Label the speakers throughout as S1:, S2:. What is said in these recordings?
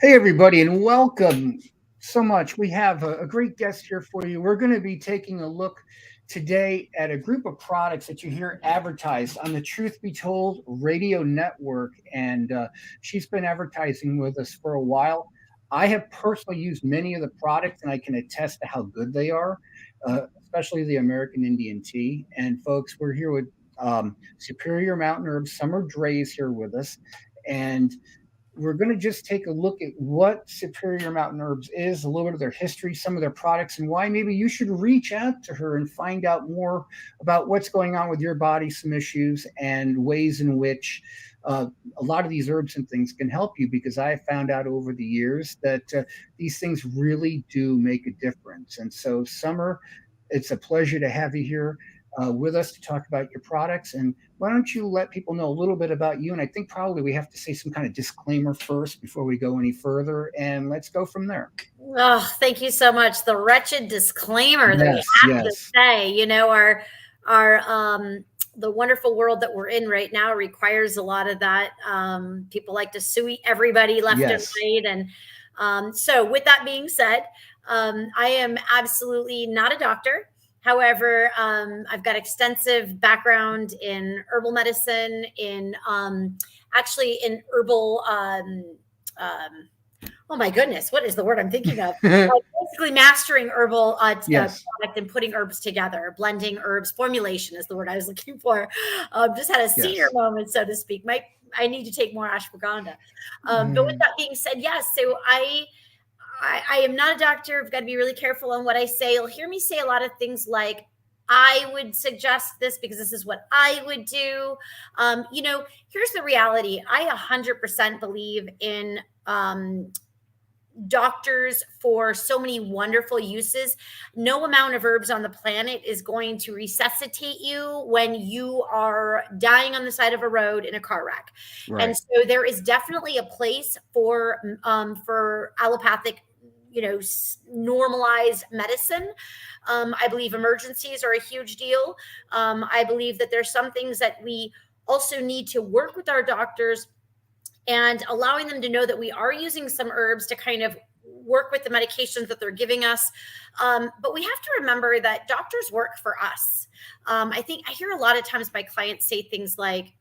S1: Hey, everybody, and welcome so much. We have a great guest here for you. We're going to be taking a look today at a group of products that you hear advertised on the Truth Be Told radio network. And she's been advertising with us for a while. I have personally used many of the products, and I can attest to how good they are, especially the American Indian tea. And folks, we're here with Superior Mountain Herbs. Summer Dre is here with us. And we're going to just take a look at what Superior Mountain Herbs is, a little bit of their history, some of their products, and why maybe you should reach out to her and find out more about what's going on with your body, some issues, and ways in which uh, a lot of these herbs and things can help you. Because I have found out over the years that these things really do make a difference. And so, Summer, it's a pleasure to have you here with us to talk about your products. And why don't you let people know a little bit about you? And I think probably we have to say some kind of disclaimer first before we go any further. And let's go from there.
S2: Oh, thank you so much. The wretched disclaimer that we
S1: Yes,
S2: have to
S1: yes,
S2: say, our the wonderful world that we're in right now requires a lot of that. People like to sue everybody left and
S1: yes.
S2: right. And so with that being said, I am absolutely not a doctor. However, I've got extensive background in herbal medicine, in actually in herbal oh my goodness, what is the word I'm thinking of? Basically mastering herbal
S1: Yes,
S2: product and putting herbs together, blending herbs. Formulation is the word I was looking for. Just had a senior
S1: yes.
S2: moment, so to speak. I need to take more ashwagandha. But with
S1: Mm,
S2: that being said, yes. So I am not a doctor. I've got to be really careful on what I say. You'll hear me say a lot of things like, I would suggest this because this is what I would do. Here's the reality. I 100% believe in doctors for so many wonderful uses. No amount of herbs on the planet is going to resuscitate you when you are dying on the side of a road in a car wreck. And
S1: right.
S2: so there is definitely a place for allopathic, normalized medicine. I believe emergencies are a huge deal. I believe that there's some things that we also need to work with our doctors and allowing them to know that we are using some herbs to kind of work with the medications that they're giving us. But we have to remember that doctors work for us. I think I hear a lot of times my clients say things like,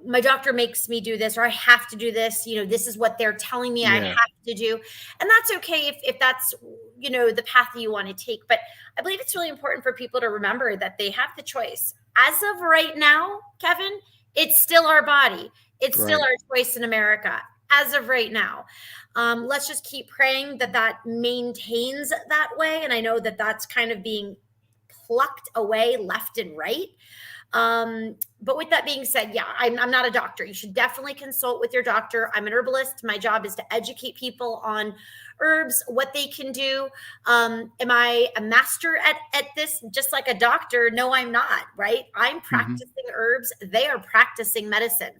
S2: my doctor makes me do this, or I have to do this. This is what they're telling me I
S1: Yeah,
S2: have to do. And that's okay if that's, the path that you want to take. But I believe it's really important for people to remember that they have the choice. As of right now, Kevin, it's still our body. It's still
S1: right.
S2: our choice in America as of right now. Let's just keep praying that that maintains that way. And I know that that's kind of being plucked away left and right. But with that being said, yeah, I'm not a doctor. You should definitely consult with your doctor. I'm an herbalist. My job is to educate people on herbs, what they can do. Am I a master at this? Just like a doctor? No, I'm not, right? I'm
S1: Hmm.
S2: practicing herbs. They are practicing medicine.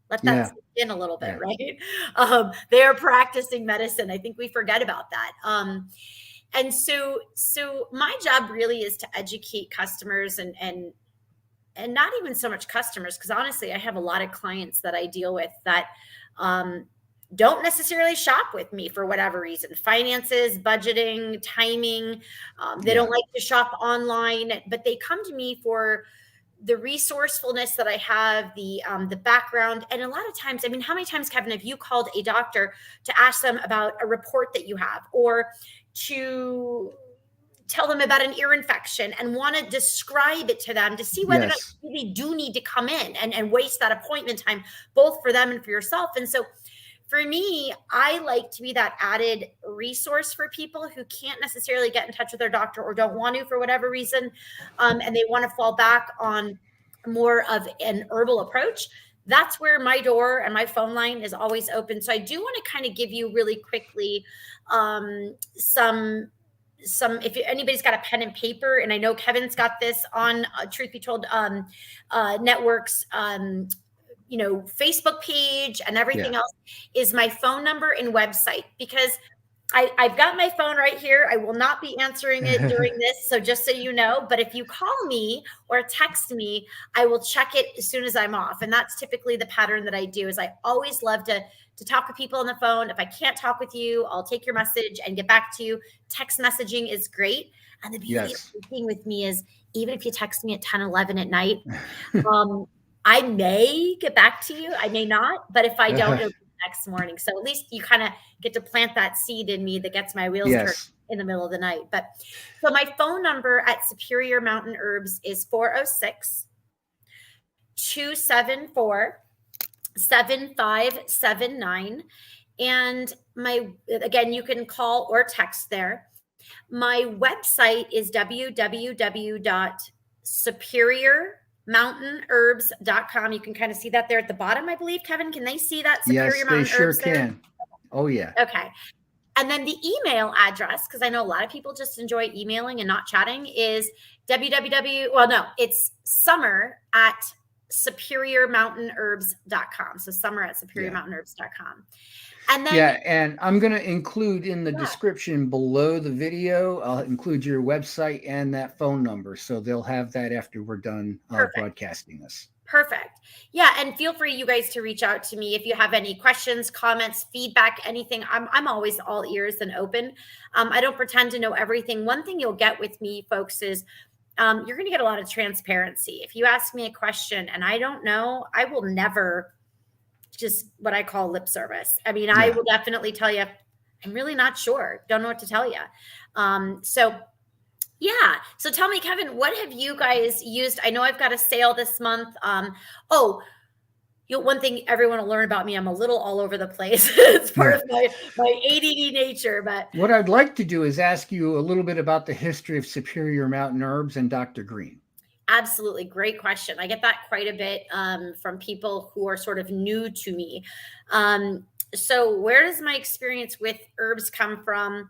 S2: Let that
S1: Yeah,
S2: sink in a little bit,
S1: yeah.
S2: right? They are practicing medicine. I think we forget about that. And so my job really is to educate customers and not even so much customers, because honestly I have a lot of clients that I deal with that um, don't necessarily shop with me for whatever reason: finances, budgeting, timing. They don't
S1: Yeah.
S2: like to shop online, but they come to me for the resourcefulness that I have, the background. And a lot of times, I mean, how many times, Kevin, have you called a doctor to ask them about a report that you have, or to tell them about an ear infection and want to describe it to them to see whether or not
S1: Yes.
S2: you really do need to come in and waste that appointment time, both for them and for yourself? And so for me, I like to be that added resource for people who can't necessarily get in touch with their doctor or don't want to for whatever reason, and they want to fall back on more of an herbal approach. That's where my door and my phone line is always open. So I do want to kind of give you really quickly some if anybody's got a pen and paper, and I know Kevin's got this on Truth Be Told networks Facebook page and everything
S1: Yeah.
S2: else, is my phone number and website. Because I've got my phone right here. I will not be answering it during this. So just so you know, but if you call me or text me, I will check it as soon as I'm off. And that's typically the pattern that I do is I always love to talk with people on the phone. If I can't talk with you, I'll take your message and get back to you. Text messaging is great. And the beauty of speaking with me is even if you text me at 10, 11 at night, I may get back to you. I may not, but if I don't, it'll be next morning. So at least you kind of get to plant that seed in me that gets my wheels turned in the middle of the night. But so my phone number at Superior Mountain Herbs is 406-274-7579. And again, you can call or text there. My website is www.superiormountainherbs.com. You can kind of see that there at the bottom, I believe. Kevin, can they see that?
S1: Yes, they sure can. Oh, yeah.
S2: Okay. And then the email address, because I know a lot of people just enjoy emailing and not chatting, is it's summer@superiormountainherbs.com. So summer@superiormountainherbs.com. And then,
S1: and I'm going to include in the description below the video, I'll include your website and that phone number. So they'll have that after we're done broadcasting this.
S2: Perfect. Yeah. And feel free, you guys, to reach out to me if you have any questions, comments, feedback, anything. I'm always all ears and open. I don't pretend to know everything. One thing you'll get with me, folks, is you're going to get a lot of transparency. If you ask me a question and I don't know, I will never just what I call lip service. I mean, I will definitely tell you, I'm really not sure. Don't know what to tell you. So tell me, Kevin, what have you guys used? I know I've got a sale this month. One thing everyone will learn about me, I'm a little all over the place. It's part of my ADD nature. But
S1: what I'd like to do is ask you a little bit about the history of Superior Mountain Herbs and Dr. Green.
S2: Absolutely. Great question. I get that quite a bit from people who are sort of new to me. So where does my experience with herbs come from?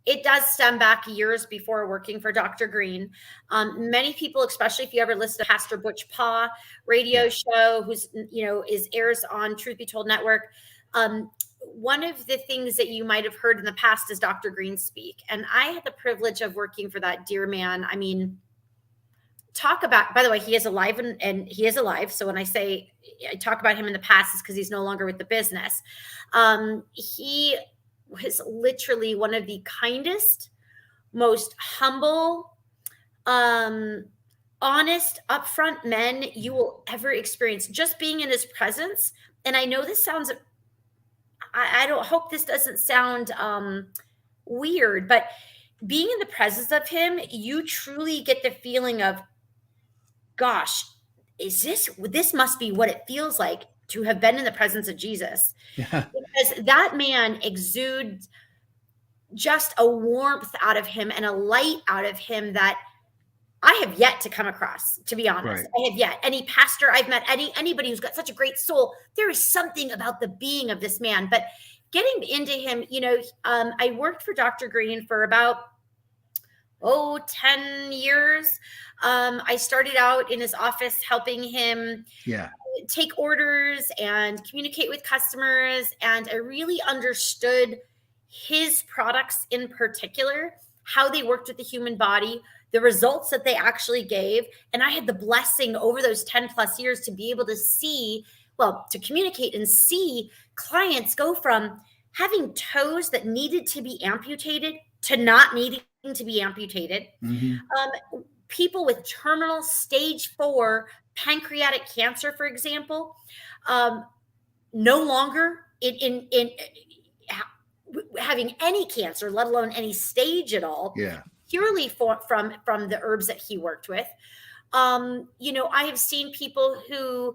S2: It does stem back years before working for Dr. Green. Many people, especially if you ever listen to Pastor Butch Paw radio show, who's, airs on Truth Be Told Network. One of the things that you might have heard in the past is Dr. Green speak. And I had the privilege of working for that dear man. I mean, talk about, by the way, he is alive and he is alive. So when I say I talk about him in the past, it's because he's no longer with the business. He was literally one of the kindest, most humble, honest, upfront men you will ever experience. Just being in his presence. And I know this sounds, I don't hope this doesn't sound weird, but being in the presence of him, you truly get the feeling of, gosh, this must be what it feels like to have been in the presence of Jesus. Yeah. Because that man exudes just a warmth out of him and a light out of him that I have yet to come across, to be honest. Right. I have yet. Any pastor I've met, anybody who's got such a great soul, there is something about the being of this man. But getting into him, I worked for Dr. Green for about 10 years. I started out in his office helping him take orders and communicate with customers. And I really understood his products in particular, how they worked with the human body, the results that they actually gave. And I had the blessing over those 10 plus years to be able to to communicate and see clients go from having toes that needed to be amputated to not needing to be amputated. Mm-hmm. People with terminal stage 4 pancreatic cancer, for example, no longer in having any cancer, let alone any stage at all. Yeah. Purely from the herbs that he worked with. I have seen people who,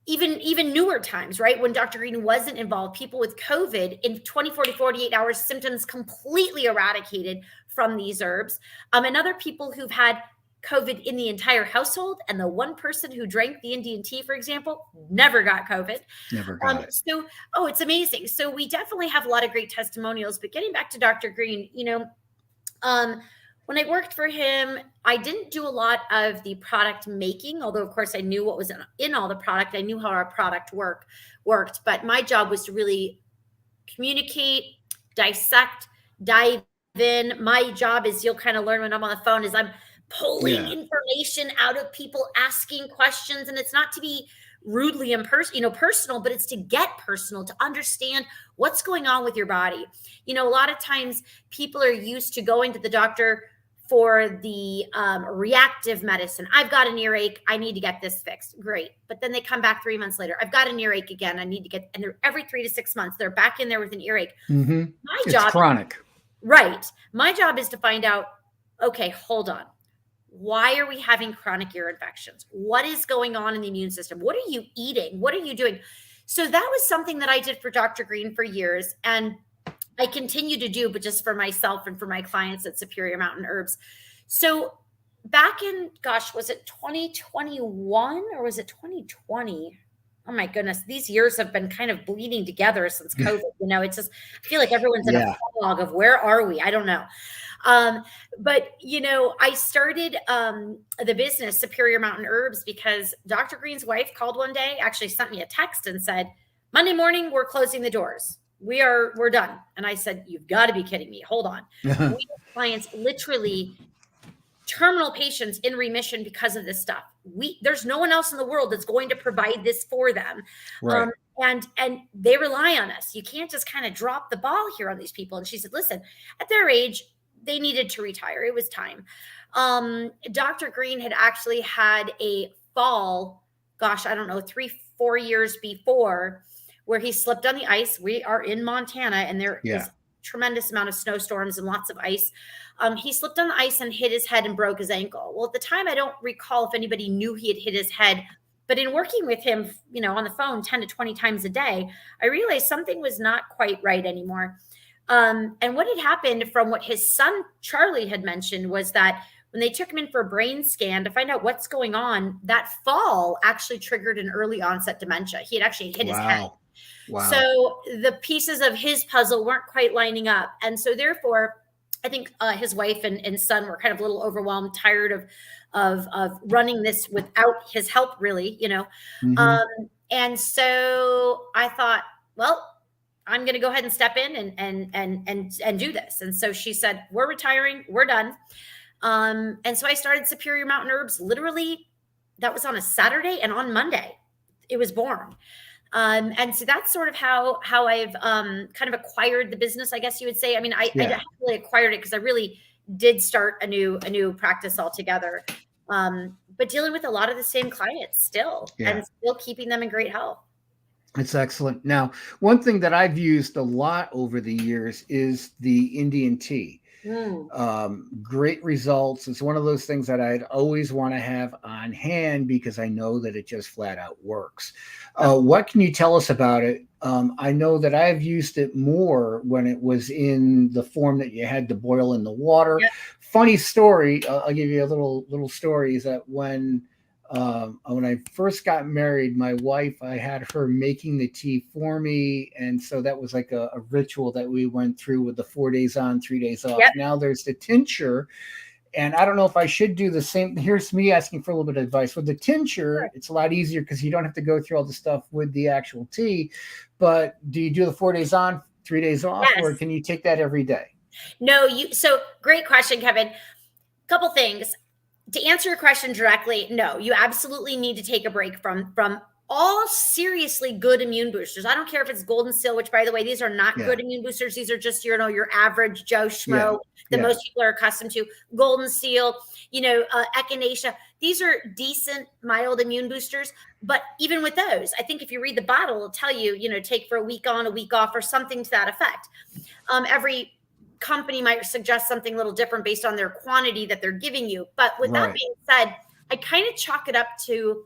S2: even newer times, right? When Dr. Green wasn't involved, people with COVID in 24 to 48 hours, symptoms completely eradicated from these herbs. And other people who've had COVID in the entire household, and the one person who drank the Indian tea, for example, never got COVID.
S1: Never got it.
S2: So, it's amazing. So we definitely have a lot of great testimonials. But getting back to Dr. Green, when I worked for him, I didn't do a lot of the product making, although of course I knew what was in all the product. I knew how our product worked, but my job was to really communicate, dissect, dive in. My job, is you'll kind of learn when I'm on the phone, is I'm pulling information out of people, asking questions, and it's not to be rudely personal, but it's to get personal, to understand what's going on with your body. A lot of times people are used to going to the doctor for the reactive medicine. I've got an earache, I need to get this fixed. Great. But then they come back 3 months later. I've got an earache again. I need to get, and they're every 3 to 6 months, they're back in there with an earache.
S1: Mm-hmm.
S2: It's
S1: chronic.
S2: Right. My job is to find out, okay, hold on. Why are we having chronic ear infections? What is going on in the immune system? What are you eating? What are you doing? So that was something that I did for Dr. Green for years. And I continue to do, but just for myself and for my clients at Superior Mountain Herbs. So back in, was it 2021 or was it 2020? Oh my goodness, these years have been kind of bleeding together since COVID. It's just, I feel like everyone's in a fog of where are we? I don't know. But I started the business Superior Mountain Herbs because Dr. Green's wife called one day, actually sent me a text and said, Monday morning, we're closing the doors. We're done. And I said, you've got to be kidding me. Hold on. We have clients, literally terminal patients in remission because of this stuff. There's no one else in the world that's going to provide this for them.
S1: Right.
S2: And they rely on us. You can't just kind of drop the ball here on these people. And she said, listen, at their age, they needed to retire. It was time. Dr. Green had actually had a fall, I don't know, 3-4 years before, where he slipped on the ice. We are in Montana and there is a tremendous amount of snowstorms and lots of ice. He slipped on the ice and hit his head and broke his ankle. Well, at the time, I don't recall if anybody knew he had hit his head, but in working with him, on the phone 10 to 20 times a day, I realized something was not quite right anymore. And what had happened, from what his son, Charlie, had mentioned, was that when they took him in for a brain scan to find out what's going on, that fall actually triggered an early onset dementia. He had actually hit his head.
S1: Wow.
S2: So the pieces of his puzzle weren't quite lining up. And so therefore, I think his wife and son were kind of a little overwhelmed, tired of running this without his help, really, Mm-hmm. And so I thought, well, I'm going to go ahead and step in and do this. And so she said, we're retiring, we're done. And so I started Superior Mountain Herbs. Literally, that was on a Saturday, and on Monday, it was born. And so that's sort of how I've kind of acquired the business, I guess you would say. I mean, I haven't really acquired it because I really did start a new practice altogether. But dealing with a lot of the same clients still, and still keeping them in great health.
S1: It's excellent. Now, one thing that I've used a lot over the years is the Indian tea. Great results. It's one of those things that I'd always want to have on hand because I know that it just flat out works. What can you tell us about it? I know that I've used it more when it was in the form that you had to boil in the water. Yep. Funny story. I'll give you a little story, is that when I first got married, my wife, I had her making the tea for me. And so that was like a ritual that we went through with the 4 days on, 3 days off. Yep. Now there's the tincture. And I don't know if I should do the same. Here's me asking for a little bit of advice. With the tincture, it's a lot easier because you don't have to go through all the stuff with the actual tea. But do you do the 4 days on, 3 days off, or can you take that every day?
S2: No, so great question, Kevin. Couple things. To answer your question directly, no, you absolutely need to take a break from all seriously good immune boosters. I don't care if it's Golden Seal, which, by the way, these are not good immune boosters. These are just, your average Joe Schmo that most people are accustomed to. Golden Seal, Echinacea. These are decent, mild immune boosters. But even with those, I think if you read the bottle, it'll tell you, take for a week on, a week off, or something to that effect. Every company might suggest something a little different based on their quantity that they're giving you. But with that being said, I kind of chalk it up to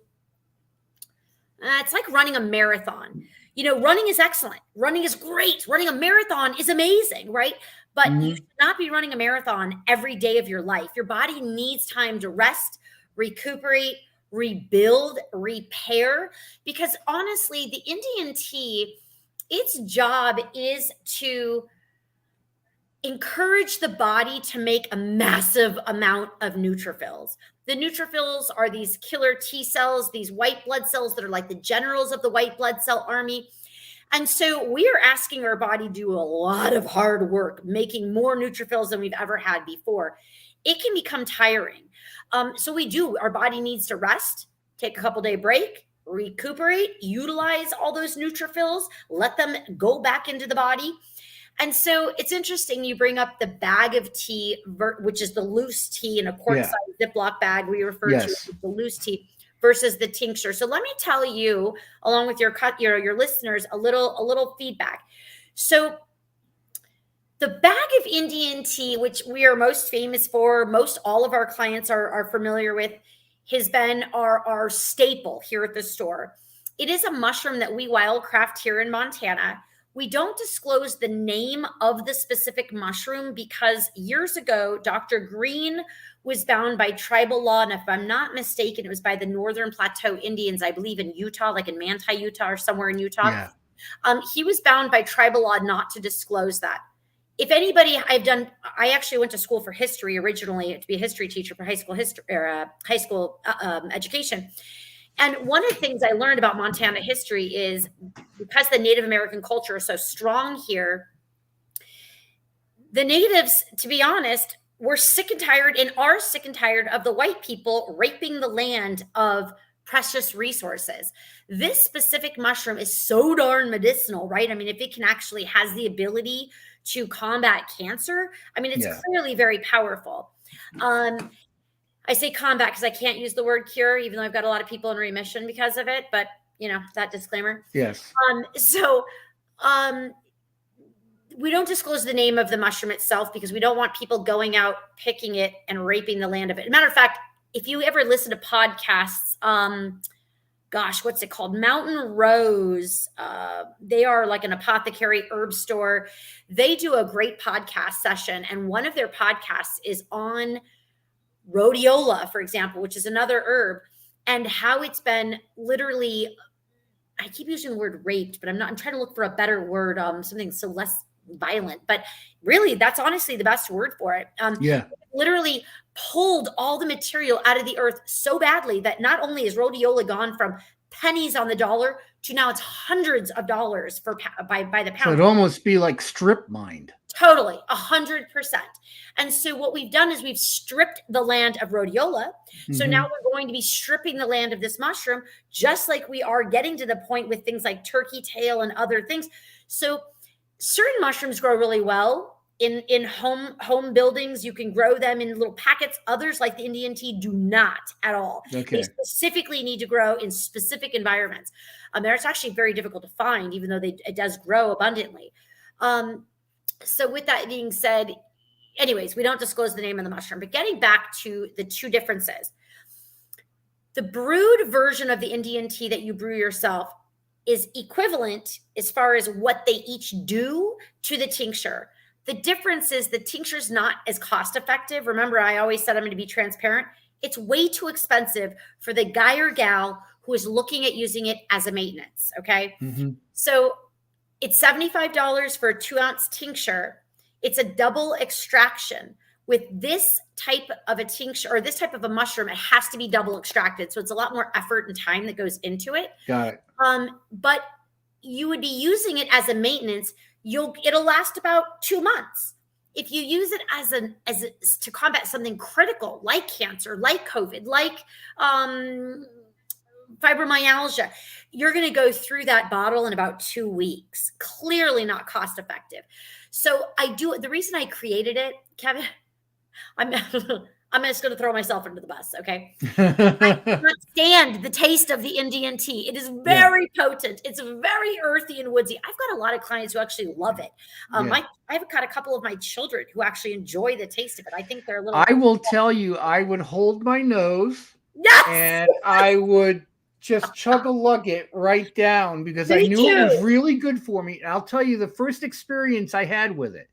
S2: it's like running a marathon. Running is excellent. Running is great. Running a marathon is amazing, right? But you should not be running a marathon every day of your life. Your body needs time to rest, recuperate, rebuild, repair. Because honestly, the Indian tea, its job is to encourage the body to make a massive amount of neutrophils. The neutrophils are these killer T cells, these white blood cells that are like the generals of the white blood cell army. And so we are asking our body to do a lot of hard work, making more neutrophils than we've ever had before. It can become tiring. So our body needs to rest, take a couple day break, recuperate, utilize all those neutrophils, let them go back into the body. And so it's interesting you bring up the bag of tea, which is the loose tea in a quart-sized Ziploc bag we refer to as the loose tea, versus the tincture. So let me tell you, along with your listeners, a little feedback. So the bag of Indian tea, which we are most famous for, most all of our clients are familiar with, has been our staple here at the store. It is a mushroom that we wildcraft here in Montana. We don't disclose the name of the specific mushroom because years ago, Dr. Green was bound by tribal law. And if I'm not mistaken, it was by the Northern Plateau Indians, I believe in Utah, like in Manti, Utah, or somewhere in Utah. Yeah. He was bound by tribal law not to disclose that. If anybody, I actually went to school for history originally to be a history teacher for high school education. And one of the things I learned about Montana history is because the Native American culture is so strong here, the natives, to be honest, were sick and tired of the white people raping the land of precious resources. This specific mushroom is so darn medicinal, right? I mean, if it can actually has the ability to combat cancer, I mean, it's clearly very powerful. I say combat because I can't use the word cure, even though I've got a lot of people in remission because of it. But, that disclaimer.
S1: Yes.
S2: We don't disclose the name of the mushroom itself because we don't want people going out, picking it, and raping the land of it. Matter of fact, if you ever listen to podcasts, what's it called? Mountain Rose. They are like an apothecary herb store. They do a great podcast session. And one of their podcasts is on rhodiola, for example, which is another herb, and how it's been literally, I keep using the word raped, but I'm trying to look for a better word, something so less violent, but really that's honestly the best word for it. Literally pulled all the material out of the earth so badly that not only is rhodiola gone from pennies on the dollar to now it's hundreds of dollars by the pound.
S1: So it'd almost be like strip mined.
S2: Totally, 100%. And so what we've done is we've stripped the land of rhodiola. So now we're going to be stripping the land of this mushroom, just like we are getting to the point with things like turkey tail and other things. So certain mushrooms grow really well in home buildings. You can grow them in little packets. Others, like the Indian tea, do not at all. They specifically need to grow in specific environments. It's actually very difficult to find, even though it does grow abundantly. So with that being said, anyways, we don't disclose the name of the mushroom, but getting back to the two differences, the brewed version of the Indian tea that you brew yourself is equivalent as far as what they each do to the tincture. The difference is the tincture is not as cost effective. Remember, I always said I'm going to be transparent. It's way too expensive for the guy or gal who is looking at using it as a maintenance. Okay. So it's $75 for a 2-ounce tincture. It's a double extraction. With this type of a tincture or this type of a mushroom, it has to be double extracted. So it's a lot more effort and time that goes into it.
S1: Got it.
S2: But you would be using it as a maintenance. It'll last about 2 months. If you use it as to combat something critical like cancer, like COVID, like fibromyalgia, you're going to go through that bottle in about 2 weeks. Clearly not cost effective. So the reason I created it, Kevin, I'm just going to throw myself under the bus. Okay. I cannot stand the taste of the Indian tea. It is very potent. It's very earthy and woodsy. I've got a lot of clients who actually love it. I've got a couple of my children who actually enjoy the taste of it. I think they're a little.
S1: I will tell you, I would hold my nose and I would just chug-a-lug it right down because I knew it was really good for me. And I'll tell you the first experience I had with it.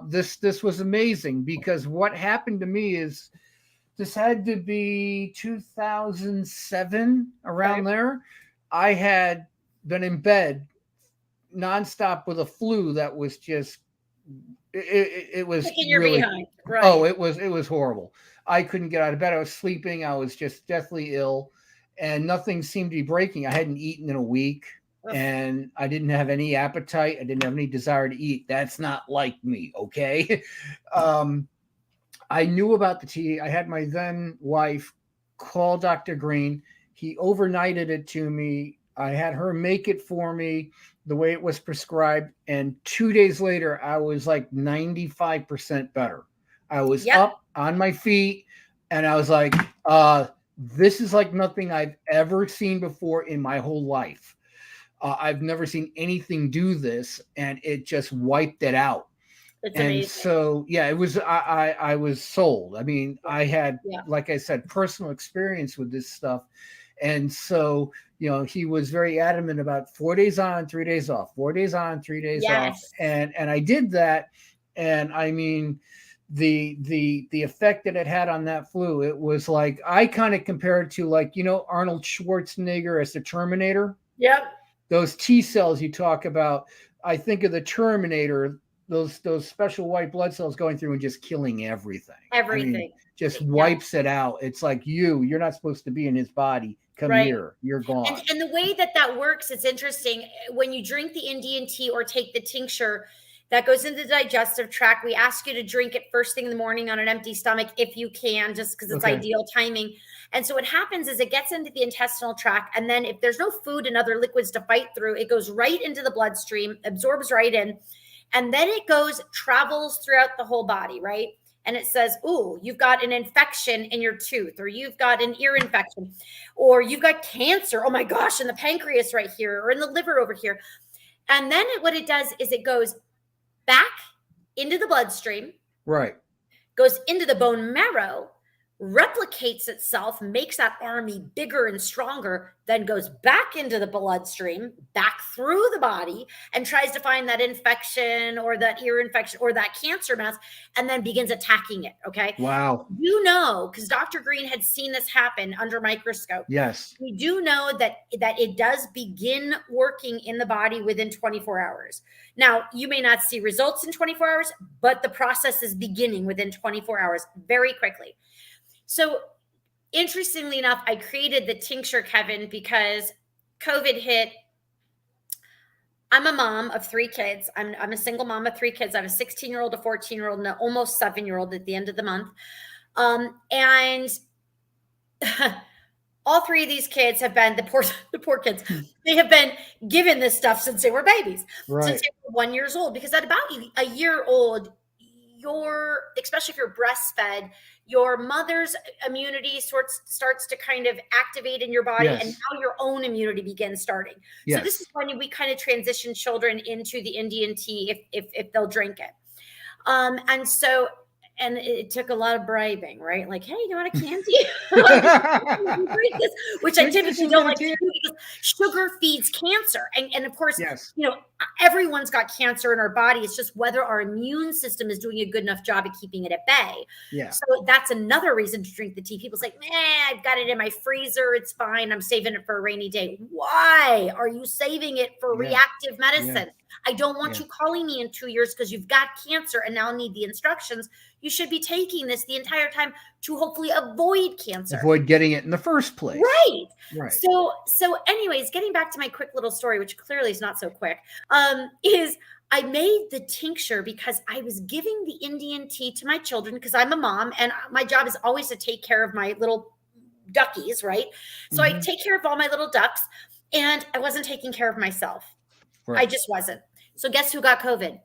S1: This was amazing because what happened to me is this had to be 2007 around there. I had been in bed nonstop with a flu that was just it was really, right. Oh, it was horrible. I couldn't get out of bed. I was sleeping. I was just deathly ill, and nothing seemed to be breaking. I hadn't eaten in a week. and I didn't have any appetite. I didn't have any desire to eat. That's not like me. Okay. I knew about the tea. I had my then wife call Dr. Green. He overnighted it to me. I had her make it for me the way it was prescribed. And 2 days later, I was like 95% better. I was up on my feet and I was like, this is like nothing I've ever seen before in my whole life. I've never seen anything do this, and it just wiped it out.
S2: It's
S1: and
S2: amazing.
S1: So yeah, it was I was sold. I mean, I had like I said, personal experience with this stuff. And so, he was very adamant about 4 days on, 3 days off, 4 days on, 3 days off. And I did that. And I mean, the effect that it had on that flu, it was like, I kind of compared to like, Arnold Schwarzenegger as the Terminator.
S2: Yep.
S1: Those T cells you talk about, I think of the Terminator, those special white blood cells going through and just killing everything.
S2: Everything.
S1: I mean, just wipes it out. It's like you're not supposed to be in his body. Come here, you're gone.
S2: And the way that works, it's interesting. When you drink the Indian tea or take the tincture, that goes into the digestive tract. We ask you to drink it first thing in the morning on an empty stomach if you can, just because it's ideal timing. And so what happens is it gets into the intestinal tract. And then if there's no food and other liquids to fight through, it goes right into the bloodstream, absorbs right in. And then it travels throughout the whole body, right? And it says, ooh, you've got an infection in your tooth, or you've got an ear infection, or you've got cancer. Oh my gosh, in the pancreas right here, or in the liver over here. And then what it does is it goes back into the bloodstream,
S1: right?
S2: Goes into the bone marrow, replicates itself, makes that army bigger and stronger, then goes back into the bloodstream, back through the body, and tries to find that infection or that ear infection or that cancer mass, and then begins attacking it. Okay.
S1: Wow.
S2: Because Dr. Green had seen this happen under microscope.
S1: Yes.
S2: We do know that it does begin working in the body within 24 hours. Now, you may not see results in 24 hours, but the process is beginning within 24 hours very quickly. So interestingly enough, I created the tincture, Kevin, because COVID hit. I'm a mom of 3 kids. I'm a single mom of 3 kids. I have a 16-year-old, a 14-year-old, and an almost 7-year-old at the end of the month. And all 3 of these kids have been, the poor kids, they have been given this stuff since they were babies, since they were 1 year old, because at about a year old, especially if you're breastfed, your mother's immunity starts to kind of activate in your body, and now your own immunity begins starting. So this is when we kind of transition children into the Indian tea if they'll drink it. And it took a lot of bribing, right? Like, hey, you want a candy? Which I typically don't like to do because sugar feeds cancer. And of course, everyone's got cancer in our body. It's just whether our immune system is doing a good enough job at keeping it at bay. Yeah. So that's another reason to drink the tea. People's like, I've got it in my freezer. It's fine. I'm saving it for a rainy day. Why are you saving it for reactive medicine? Yeah. I don't want you calling me in 2 years because you've got cancer and now need the instructions. You should be taking this the entire time to hopefully avoid cancer.
S1: Avoid getting it in the first place.
S2: Right. So anyways, getting back to my quick little story, which clearly is not so quick, is I made the tincture because I was giving the Indian tea to my children because I'm a mom and my job is always to take care of my little duckies, right? So I take care of all my little ducks and I wasn't taking care of myself. I just wasn't. So guess who got COVID?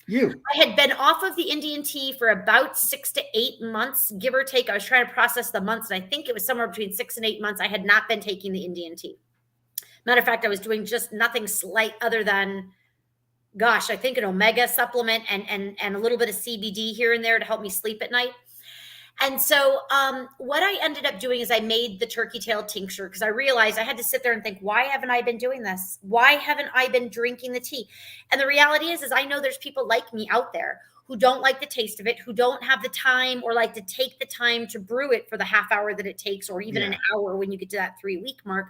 S1: You.
S2: I had been off of the Indian tea for about 6 to 8 months, give or take. I was trying to process the months, and I think it was somewhere between 6 and 8 months. I had not been taking the Indian tea. Matter of fact, I was doing just nothing slight other than, I think an omega supplement and a little bit of CBD here and there to help me sleep at night. And so what I ended up doing is I made the turkey tail tincture because I realized I had to sit there and think, why haven't I been doing this? Why haven't I been drinking the tea? And the reality is I know there's people like me out there who don't like the taste of it, who don't have the time or like to take the time to brew it for the half hour that it takes, or even an hour when you get to that 3-week mark.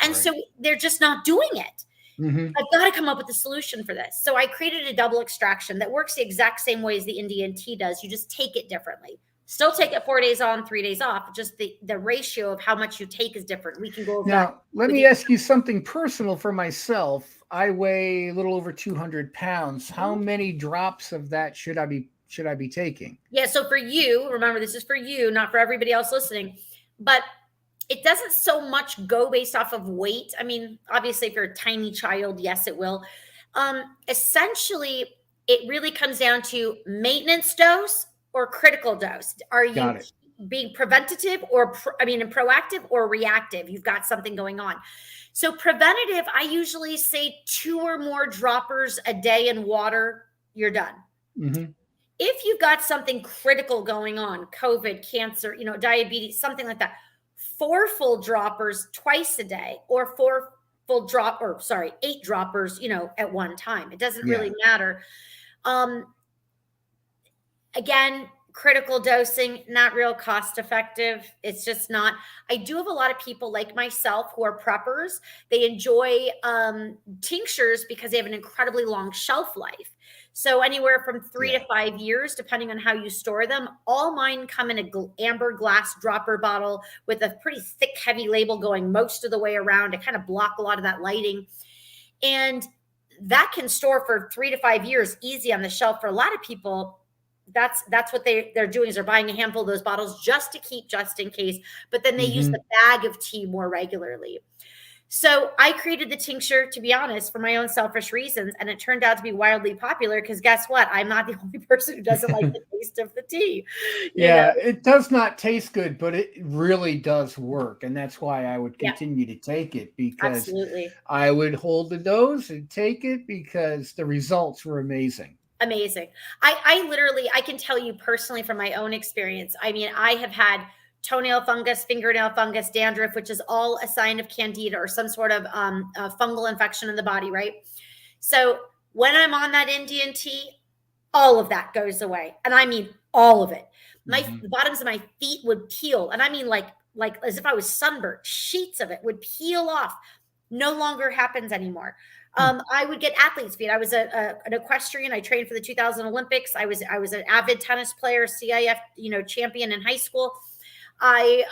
S2: And so they're just not doing it. I've got to come up with a solution for this. So I created a double extraction that works the exact same way as the Indian tea does. You just take it differently. Still take it 4 days on, 3 days off. Just the ratio of how much you take is different. We can go over that.
S1: Now, let me ask you something personal for myself. I weigh a little over 200 pounds. How many drops of that should I be taking?
S2: Yeah. So for you, remember, this is for you, not for everybody else listening, but it doesn't so much go based off of weight. I mean, obviously, if you're a tiny child, yes, it will. Essentially, it really comes down to maintenance dose or critical dose. Are you being preventative or proactive or reactive? You've got something going on. So preventative, I usually say 2 or more droppers a day in water, you're done.
S1: Mm-hmm.
S2: If you've got something critical going on, COVID, cancer, diabetes, something like that, 4 full droppers twice a day, or 8 droppers, at one time. It doesn't really matter. Again, critical dosing, not real cost effective. It's just not. I do have a lot of people like myself who are preppers. They enjoy tinctures because they have an incredibly long shelf life. So anywhere from 3 to 5 years, depending on how you store them. All mine come in a amber glass dropper bottle with a pretty thick, heavy label going most of the way around to kind of block a lot of that lighting. And that can store for 3 to 5 years easy on the shelf. For a lot of people, that's what they're doing, is they're buying a handful of those bottles just to keep, just in case. But then they use the bag of tea more regularly. So I created the tincture, to be honest, for my own selfish reasons. And it turned out to be wildly popular because guess what? I'm not the only person who doesn't like the taste of the tea.
S1: It does not taste good, but it really does work. And that's why I would continue to take it, because I would hold the dose and take it because the results were amazing.
S2: Amazing. I can tell you personally from my own experience. I mean, I have had toenail fungus, fingernail fungus, dandruff, which is all a sign of candida or some sort of fungal infection in the body, right? So when I'm on that Indian tea, all of that goes away. And I mean, all of it. The bottoms of my feet would peel. And I mean, like as if I was sunburned, sheets of it would peel off. No longer happens anymore. I would get athlete's feet. I was an equestrian. I trained for the 2000 Olympics. I was an avid tennis player, CIF, champion in high school. I've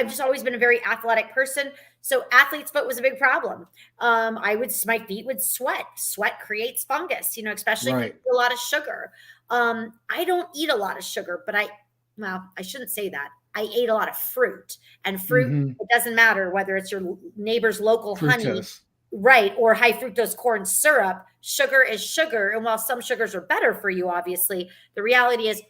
S2: just always been a very athletic person. So athlete's foot was a big problem. My feet would sweat. Sweat creates fungus, especially if you eat a lot of sugar. I don't eat a lot of sugar, but I shouldn't say that. I ate a lot of fruit, and fruit, it doesn't matter whether it's your neighbor's local honey, right, or high fructose corn syrup. Sugar is sugar. And while some sugars are better for you, obviously, the reality is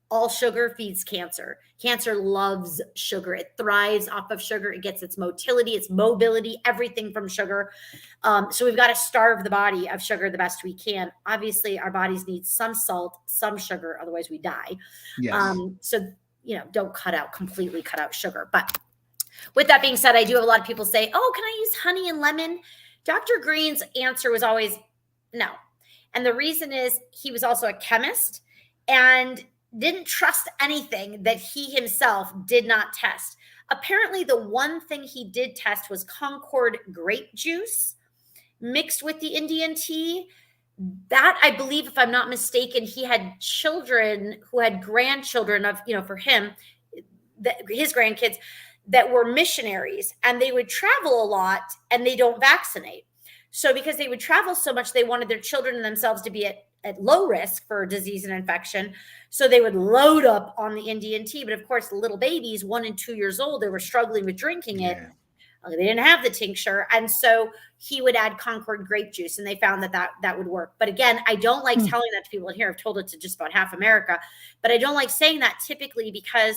S2: all sugar feeds cancer. Cancer loves sugar. It thrives off of sugar. It gets its motility, its mobility, everything from sugar. So we've got to starve the body of sugar the best we can. Obviously, our bodies need some salt, some sugar, otherwise we die.
S1: Yes.
S2: So, don't completely cut out sugar. But with that being said, I do have a lot of people say, oh, can I use honey and lemon? Dr. Green's answer was always no. And the reason is he was also a chemist and didn't trust anything that he himself did not test. Apparently, the one thing he did test was Concord grape juice mixed with the Indian tea. That, I believe, if I'm not mistaken, he had children who had grandchildren of, for him, his grandkids that were missionaries, and they would travel a lot and they don't vaccinate. So because they would travel so much, they wanted their children and themselves to be at low risk for disease and infection. So they would load up on the Indian tea. But of course, little babies, 1 and 2 years old, they were struggling with drinking it. They didn't have the tincture. And so he would add Concord grape juice, and they found that would work. But again, I don't like telling that to people in here. I've told it to just about half America, but I don't like saying that typically because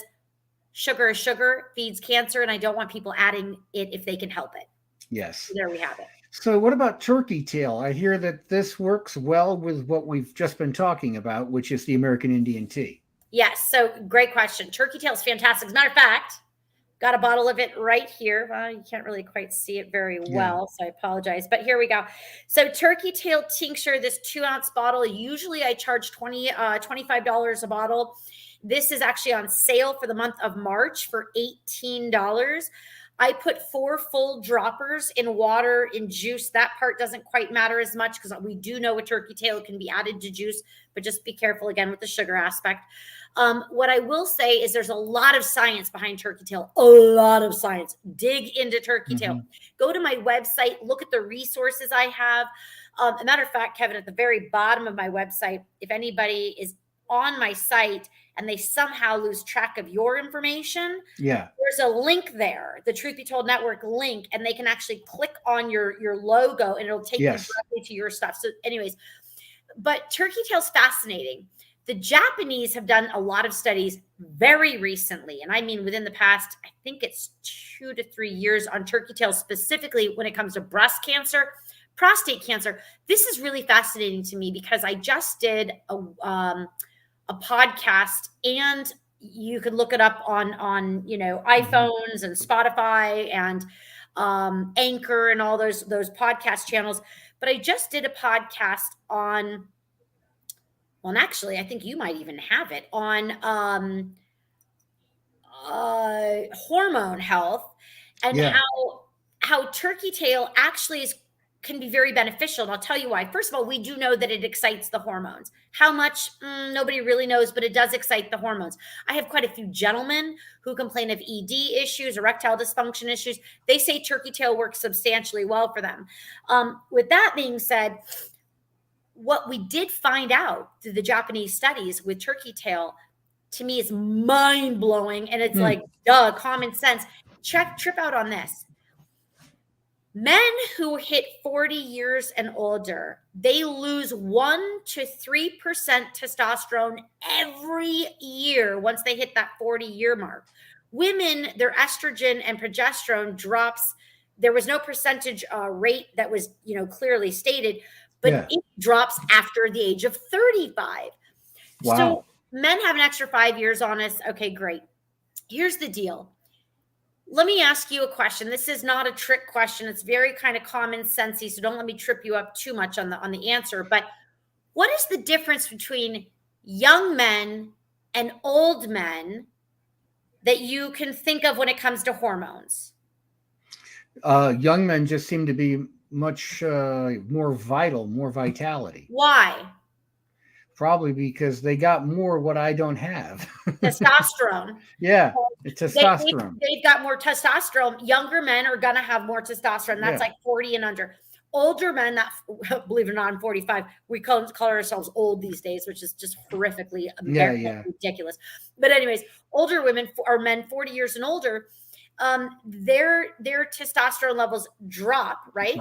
S2: sugar is sugar, feeds cancer, and I don't want people adding it if they can help it.
S1: Yes.
S2: So there we have it.
S1: So what about turkey tail? I hear that this works well with what we've just been talking about, which is the American Indian tea.
S2: Yes. So great question. Turkey tail is fantastic. As a matter of fact, got a bottle of it right here. Well, you can't really quite see it very well, so I apologize. But here we go. So turkey tail tincture, this 2-ounce bottle, usually I charge $25 a bottle. This is actually on sale for the month of March for $18. I put 4 full droppers in water, in juice. That part doesn't quite matter as much because we do know a turkey tail can be added to juice, but just be careful again with the sugar aspect. What I will say is there's a lot of science behind turkey tail, a lot of science. Dig into turkey tail. Go to my website, look at the resources I have. A matter of fact, Kevin, at the very bottom of my website, if anybody is on my site and they somehow lose track of your information, there's a link there, the Truth Be Told Network link, and they can actually click on your logo and it'll take them directly to your stuff. So anyways, but turkey tail's fascinating. The Japanese have done a lot of studies very recently, and I mean within the past, I think it's 2 to 3 years, on turkey tail specifically when it comes to breast cancer, prostate cancer. This is really fascinating to me because I just did a podcast, and you could look it up on iPhones and Spotify and Anchor and all those podcast channels. But I just did a podcast on, well, and actually, I think you might even have it on hormone health and how turkey tail actually can be very beneficial. And I'll tell you why. First of all, we do know that it excites the hormones. How much? Nobody really knows, but it does excite the hormones. I have quite a few gentlemen who complain of ED issues, erectile dysfunction issues. They say turkey tail works substantially well for them. With that being said, what we did find out through the Japanese studies with turkey tail, to me, is mind-blowing. And it's like, duh, common sense. Trip out on this. Men who hit 40 years and older, they lose 1 to 3% testosterone every year once they hit that 40-year mark. Women, their estrogen and progesterone drops. There was no percentage rate that was, clearly stated, but it drops after the age of 35. Wow. So men have an extra 5 years on us. Okay, great. Here's the deal. Let me ask you a question. This is not a trick question. It's very kind of common sensey, so don't let me trip you up too much on the answer. But what is the difference between young men and old men that you can think of when it comes to hormones?
S1: Young men just seem to be much more vital, more vitality.
S2: Why?
S1: Probably because they got more what I don't have.
S2: Testosterone.
S1: Testosterone.
S2: They've got more testosterone. Younger men are going to have more testosterone. That's like 40 and under. Older men, that, believe it or not, I'm 45. We call ourselves old these days, which is just horrifically ridiculous. But anyways, older women or men 40 years and older, their testosterone levels drop, right?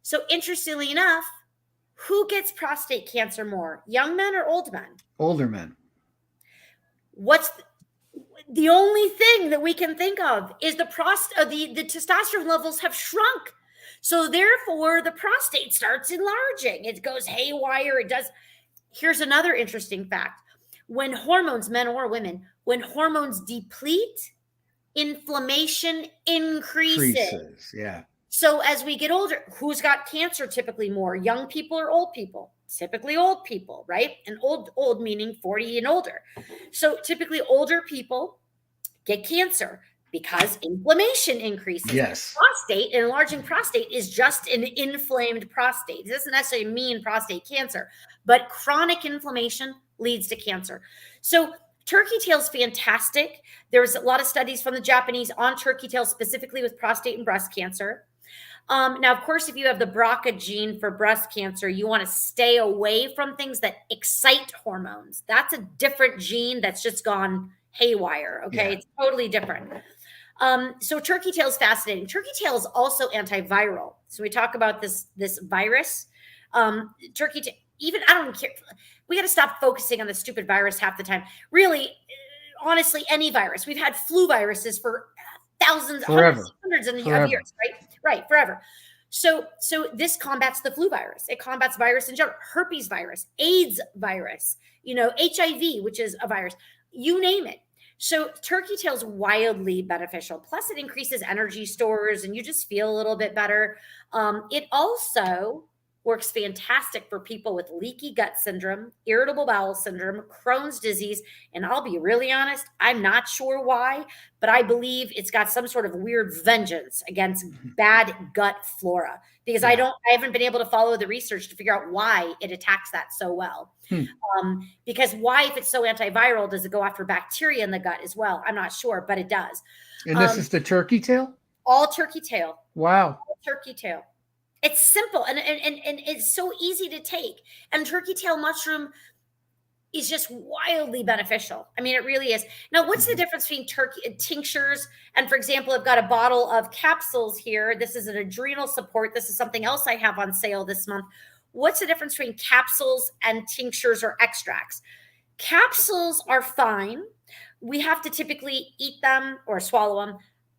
S2: So interestingly enough, who gets prostate cancer more, young men or old men?
S1: Older men.
S2: What's the only thing that we can think of is the testosterone levels have shrunk. So therefore, the prostate starts enlarging. It goes haywire. It does. Here's another interesting fact. When hormones, men or women, when hormones deplete, inflammation increases. So as we get older, who's got cancer typically more? Young people or old people? Typically old people, right? And old meaning 40 and older. So typically older people get cancer because inflammation increases. Prostate, an enlarging prostate is just an inflamed prostate. It doesn't necessarily mean prostate cancer, but chronic inflammation leads to cancer. So turkey tail is fantastic. There's a lot of studies from the Japanese on turkey tail, specifically with prostate and breast cancer. Now, of course, if you have the BRCA gene for breast cancer, you want to stay away from things that excite hormones. That's a different gene that's just gone haywire. Okay. It's totally different. So turkey tail is fascinating. Turkey tail is also antiviral. So we talk about this virus, turkey tail, even, I don't care. We got to stop focusing on the stupid virus half the time. Really, honestly, any virus. We've had flu viruses for thousands, hundreds of years, right? Right, forever. So this combats the flu virus. It combats virus in general, herpes virus, AIDS virus, HIV, which is a virus, you name it. So turkey tail is wildly beneficial. Plus it increases energy stores and you just feel a little bit better. It also works fantastic for people with leaky gut syndrome, irritable bowel syndrome, Crohn's disease. And I'll be really honest, I'm not sure why, but I believe it's got some sort of weird vengeance against bad gut flora, because I haven't been able to follow the research to figure out why it attacks that so well. Because why, if it's so antiviral, does it go after bacteria in the gut as well? I'm not sure, but it does.
S1: And this is the turkey tail?
S2: All turkey tail.
S1: Wow.
S2: All turkey tail. It's simple and it's so easy to take. And turkey tail mushroom is just wildly beneficial. I mean, it really is. Now, what's the difference between turkey tinctures and, for example, I've got a bottle of capsules here. This is an adrenal support. This is something else I have on sale this month. What's the difference between capsules and tinctures or extracts? Capsules are fine. We have to typically eat them or swallow them.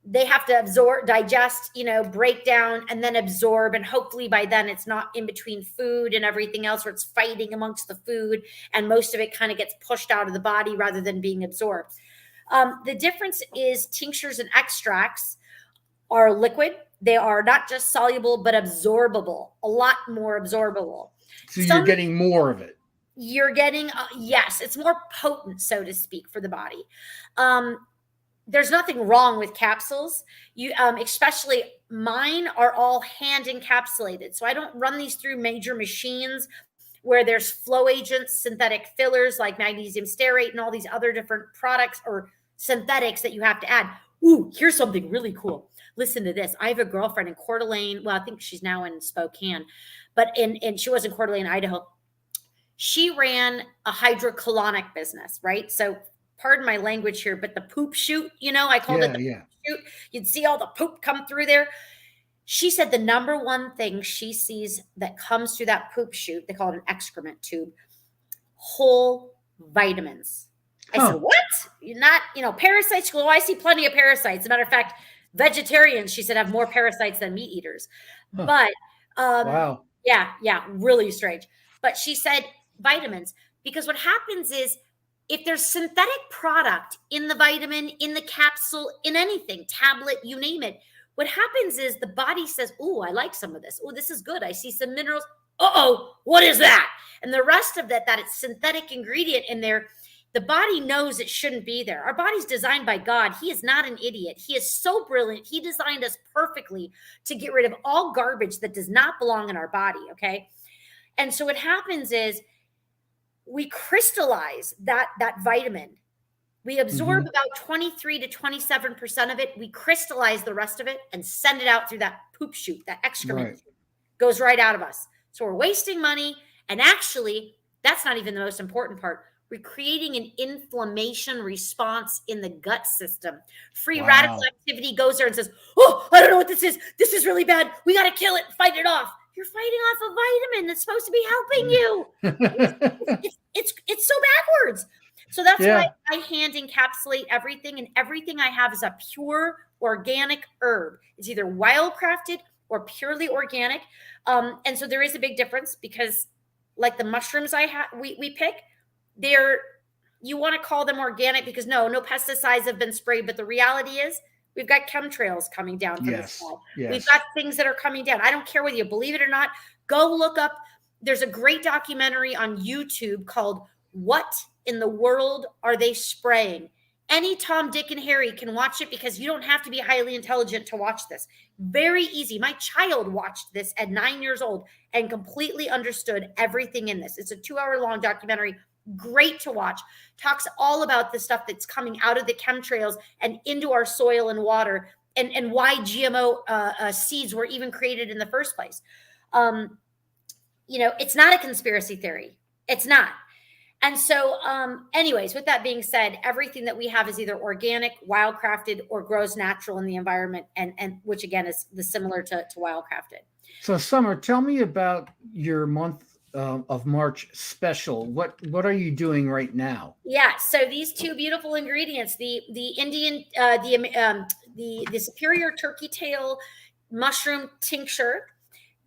S2: They have to absorb, digest, break down, and then absorb. And hopefully by then it's not in between food and everything else where it's fighting amongst the food. And most of it kind of gets pushed out of the body rather than being absorbed. The difference is tinctures and extracts are liquid. They are not just soluble, but absorbable, a lot more absorbable.
S1: So you're getting more of it.
S2: You're getting, yes, it's more potent, so to speak, for the body. There's nothing wrong with capsules. You, especially mine are all hand encapsulated. So I don't run these through major machines where there's flow agents, synthetic fillers like magnesium stearate and all these other different products or synthetics that you have to add. Ooh, here's something really cool. Listen to this. I have a girlfriend in Coeur d'Alene. Well, I think she's now in Spokane, but she was in Coeur d'Alene, Idaho. She ran a hydrocolonic business, right? So pardon my language here, but the poop chute, I called it the poop chute. You'd see all the poop come through there. She said the number one thing she sees that comes through that poop chute, they call it an excrement tube, whole vitamins. I said, what? You're not, parasites? Well, I see plenty of parasites. As a matter of fact, vegetarians, she said, have more parasites than meat eaters. But wow. Yeah, really strange. But she said vitamins, because what happens is if there's synthetic product in the vitamin, in the capsule, in anything, tablet, you name it, what happens is the body says, oh, I like some of this. Oh, this is good. I see some minerals. Uh-oh, what is that? And the rest of that it's synthetic ingredient in there, the body knows it shouldn't be there. Our body's designed by God. He is not an idiot. He is so brilliant. He designed us perfectly to get rid of all garbage that does not belong in our body, okay? And so what happens is we crystallize that vitamin. We absorb about 23 to 27% of it. We crystallize the rest of it and send it out through that poop chute, that excrement goes right out of us. So we're wasting money. And actually, that's not even the most important part. We're creating an inflammation response in the gut system. Free radical activity goes there and says, oh, I don't know what this is. This is really bad. We got to kill it, fight it off. You're fighting off a vitamin that's supposed to be helping you. It's so backwards. So that's why I hand encapsulate everything, and everything I have is a pure organic herb. It's either wildcrafted or purely organic. And so there is a big difference, because like the mushrooms we pick, you want to call them organic because no pesticides have been sprayed. But the reality is we've got chemtrails coming down from the sky. We've got things that are coming down. I don't care whether you believe it or not. Go look up. There's a great documentary on YouTube called What in the World Are They Spraying? Any Tom, Dick, and Harry can watch it, because you don't have to be highly intelligent to watch this. Very easy. My child watched this at 9 years old and completely understood everything in this. It's a 2-hour-long documentary. Great to watch. Talks all about the stuff that's coming out of the chemtrails and into our soil and water, and why GMO seeds were even created in the first place. It's not a conspiracy theory. It's not. And so anyways, with that being said, everything that we have is either organic, wildcrafted, or grows natural in the environment, and which again is similar to wildcrafted.
S1: So Summer, tell me about your month of March special. What are you doing right now? Yeah, so these two beautiful ingredients, the Indian, the Superior Turkey Tail Mushroom Tincture,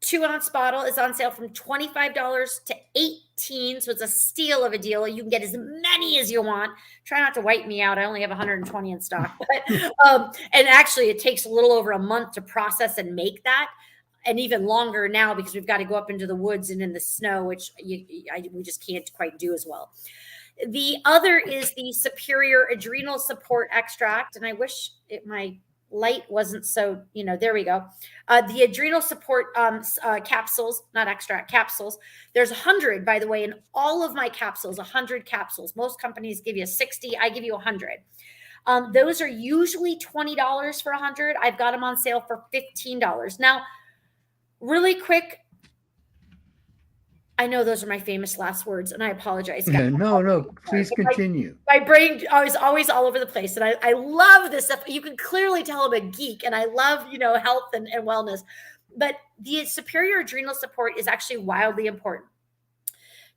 S1: 2-ounce bottle, is on sale from $25 to $18. So it's a steal of a deal. You can get as many as you want. Try not to wipe me out. I only have 120 in stock. But, and actually, it takes a little over a month to process and make that.
S2: and even longer now because we've got to go up into the woods and in the snow, which we just can't quite do as well. The other is the Superior Adrenal Support Extract, and I wish my light wasn't so, there we go. The adrenal support capsules, not extract, capsules. There's 100, by the way, in all of my capsules, 100 capsules. Most companies give you 60. I give you 100. Those are usually $20 for 100. I've got them on sale for $15. Now, really quick, I know those are my famous last words, and I apologize.
S1: No, please continue.
S2: My brain is always all over the place, and I love this stuff. You can clearly tell I'm a geek, and I love, health and wellness. But the Superior Adrenal Support is actually wildly important.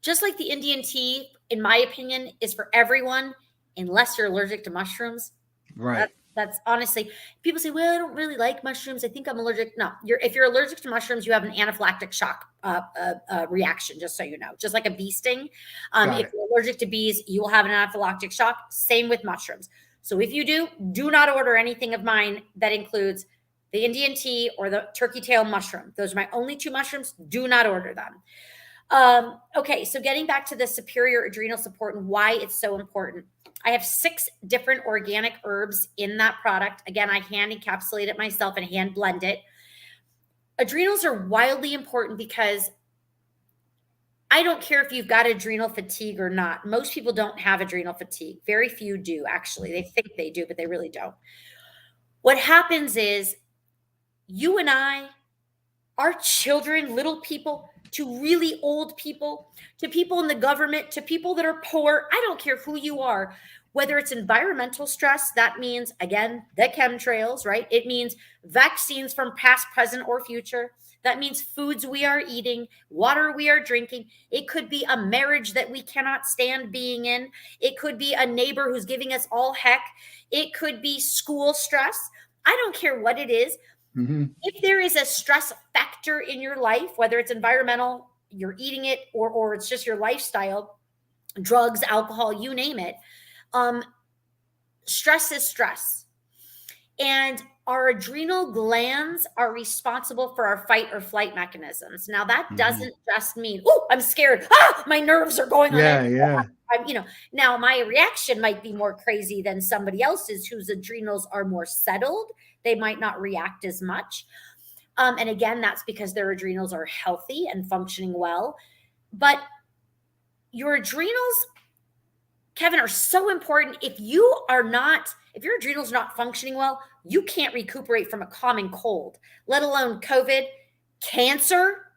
S2: Just like the Indian tea, in my opinion, is for everyone, unless you're allergic to mushrooms.
S1: Right.
S2: That's honestly, people say, well, I don't really like mushrooms. I think I'm allergic. No, if you're allergic to mushrooms, you have an anaphylactic shock reaction, just so you know, just like a bee sting. If you're allergic to bees, you will have an anaphylactic shock. Same with mushrooms. So if you do not order anything of mine that includes the Indian tea or the turkey tail mushroom. Those are my only 2 mushrooms. Do not order them. Okay, so getting back to the Superior Adrenal Support and why it's so important. I have 6 different organic herbs in that product. Again, I hand encapsulate it myself and hand blend it. Adrenals are wildly important because I don't care if you've got adrenal fatigue or not. Most people don't have adrenal fatigue. Very few do, actually. They think they do, but they really don't. What happens is you and I, our children, little people, to really old people, to people in the government, to people that are poor. I don't care who you are, whether it's environmental stress, that means, again, the chemtrails, right? It means vaccines from past, present, or future. That means foods we are eating, water we are drinking. It could be a marriage that we cannot stand being in. It could be a neighbor who's giving us all heck. It could be school stress. I don't care what it is. Mm-hmm. If there is a stress factor in your life, whether it's environmental, you're eating it, or it's just your lifestyle, drugs, alcohol, you name it, stress is stress. And our adrenal glands are responsible for our fight or flight mechanisms. Now, that doesn't just mean, oh, I'm scared. My nerves are going on.
S1: Yeah.
S2: Now my reaction might be more crazy than somebody else's whose adrenals are more settled. They might not react as much. And again, that's because their adrenals are healthy and functioning well. But your adrenals, Kevin, are so important. If your adrenals are not functioning well, you can't recuperate from a common cold, let alone COVID, cancer,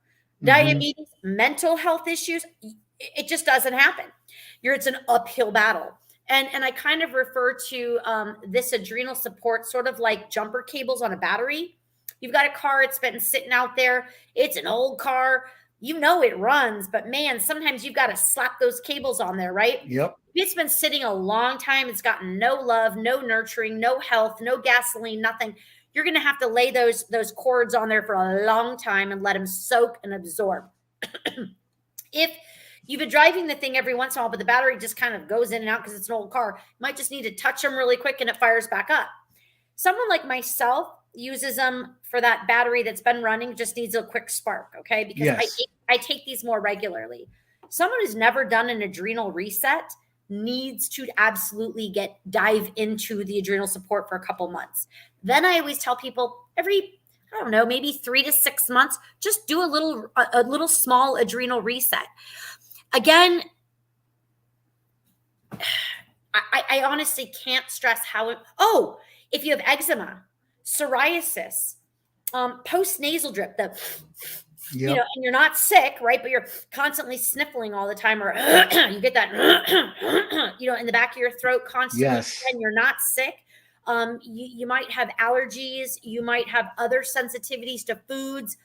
S2: diabetes, mental health issues. It just doesn't happen. It's an uphill battle. And I kind of refer to this adrenal support sort of like jumper cables on a battery. You've got a car, it's been sitting out there. It's an old car. It runs, but man, sometimes you've got to slap those cables on there, right?
S1: Yep.
S2: It's been sitting a long time. It's gotten no love, no nurturing, no health, no gasoline, nothing. You're going to have to lay those cords on there for a long time and let them soak and absorb. If you've been driving the thing every once in a while, but the battery just kind of goes in and out because it's an old car, you might just need to touch them really quick and it fires back up. Someone like myself uses them for that battery that's been running, just needs a quick spark, okay? Because yes. I take these more regularly. Someone who's never done an adrenal reset needs to absolutely dive into the adrenal support for a couple months. Then I always tell people every, I don't know, maybe 3 to 6 months, just do a little small adrenal reset. Again, I honestly can't stress if you have eczema, psoriasis, post-nasal drip, and you're not sick, right? But you're constantly sniffling all the time, or you get that, in the back of your throat constantly, yes. And you're not sick. You might have allergies. You might have other sensitivities to foods.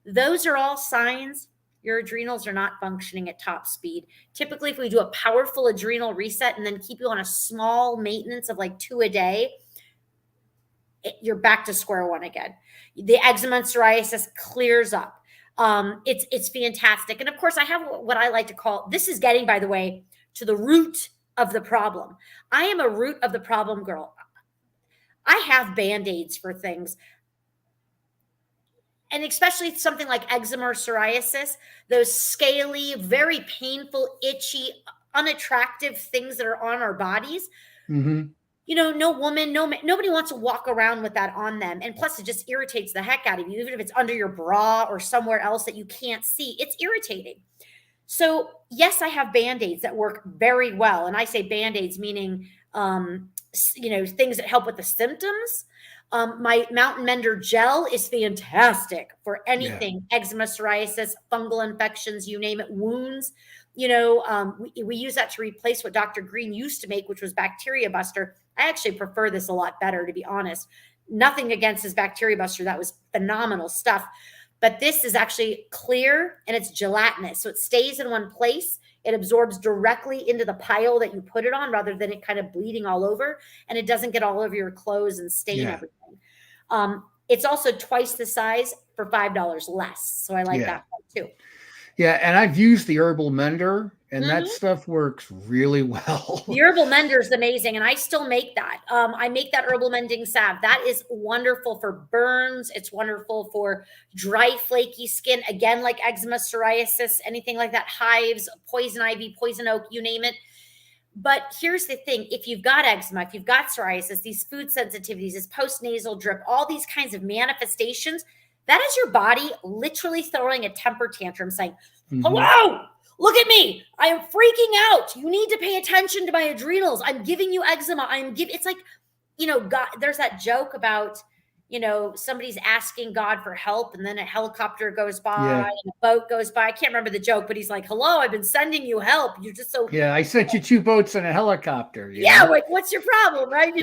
S2: Those are all signs your adrenals are not functioning at top speed. Typically, if we do a powerful adrenal reset and then keep you on a small maintenance of like 2 a day, you're back to square one again. The eczema and psoriasis clears up. It's fantastic. And of course, I have what I like to call, this is getting, by the way, to the root of the problem. I am a root of the problem girl. I have Band-Aids for things. and especially something like eczema or psoriasis, those scaly, very painful, itchy, unattractive things that are on our bodies.
S1: Mm-hmm.
S2: No woman, nobody wants to walk around with that on them. And plus, it just irritates the heck out of you, even if it's under your bra or somewhere else that you can't see. It's irritating. So, yes, I have Band-Aids that work very well. And I say Band-Aids meaning, things that help with the symptoms. My Mountain Mender gel is fantastic for anything, eczema, psoriasis, fungal infections, you name it, wounds. We use that to replace what Dr. Green used to make, which was Bacteria Buster. I actually prefer this a lot better, to be honest. Nothing against his Bacteria Buster. That was phenomenal stuff. But this is actually clear and it's gelatinous. So it stays in one place. It absorbs directly into the pile that you put it on rather than it kind of bleeding all over. And it doesn't get all over your clothes and stain everything. It's also twice the size for $5 less. So I like that one too.
S1: Yeah, and I've used the Herbal Mender, and that stuff works really well.
S2: The Herbal Mender is amazing, and I still make that. I make that herbal mending salve. That is wonderful for burns. It's wonderful for dry, flaky skin. Again, like eczema, psoriasis, anything like that, hives, poison ivy, poison oak, you name it. But here's the thing. If you've got eczema, if you've got psoriasis, these food sensitivities, this postnasal drip, all these kinds of manifestations, that is your body literally throwing a temper tantrum saying, hello, look at me. I am freaking out. You need to pay attention to my adrenals. I'm giving you eczema. It's like, God, there's that joke about, somebody's asking God for help and then a helicopter goes by and a boat goes by. I can't remember the joke, but he's like, hello, I've been sending you help. You're just so.
S1: Yeah, I sent you 2 boats and a helicopter.
S2: Like, what's your problem, right?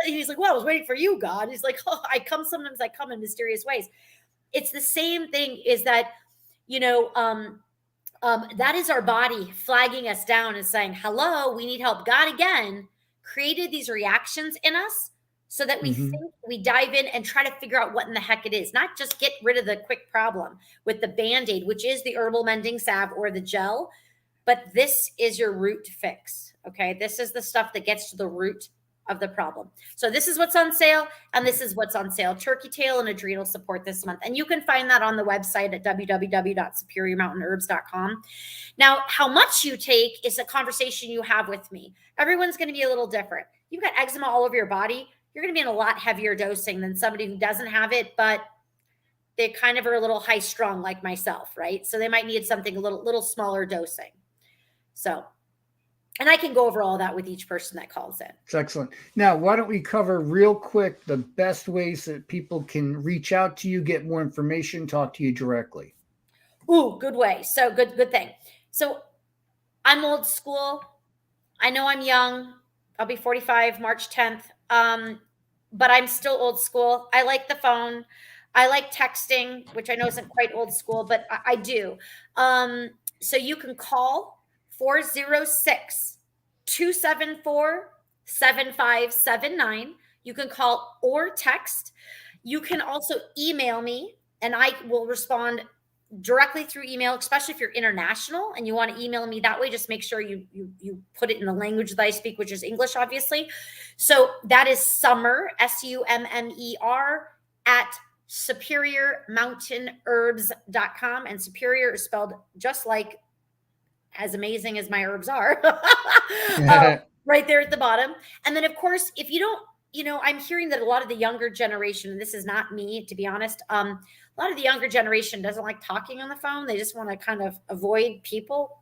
S2: He's like, well, I was waiting for you, God. He's like, oh, sometimes I come in mysterious ways. It's the same thing is that, that is our body flagging us down and saying, hello, we need help. God, again, created these reactions in us so that we think, we dive in and try to figure out what in the heck it is, not just get rid of the quick problem with the Band-Aid, which is the herbal mending salve or the gel, but this is your root fix. Okay. This is the stuff that gets to the root of the problem. So this is what's on sale, and this is what's on sale: turkey tail and adrenal support this month. And you can find that on the website at www.superiormountainherbs.com. Now, how much you take is a conversation you have with me. Everyone's going to be a little different. You've got eczema all over your body. You're going to be in a lot heavier dosing than somebody who doesn't have it, but they kind of are a little high strung like myself, right? So they might need something a little smaller dosing. So, and I can go over all that with each person that calls in.
S1: It's excellent. Now, why don't we cover real quick the best ways that people can reach out to you, get more information, talk to you directly?
S2: Ooh, good way. So good thing. So I'm old school. I know I'm young. I'll be 45 March 10th. But I'm still old school. I like the phone. I like texting, which I know isn't quite old school, but I do. So you can call 406-274-7579. You can call or text. You can also email me, and I will respond directly through email, especially if you're international and you want to email me that way. Just make sure you put it in the language that I speak, which is English, obviously. So that is Summer, SUMMER, at superiormountainherbs.com. And Superior is spelled just like as amazing as my herbs are, right there at the bottom. And then, of course, if you don't, I'm hearing that a lot of the younger generation, and this is not me, to be honest, a lot of the younger generation doesn't like talking on the phone. They just want to kind of avoid people.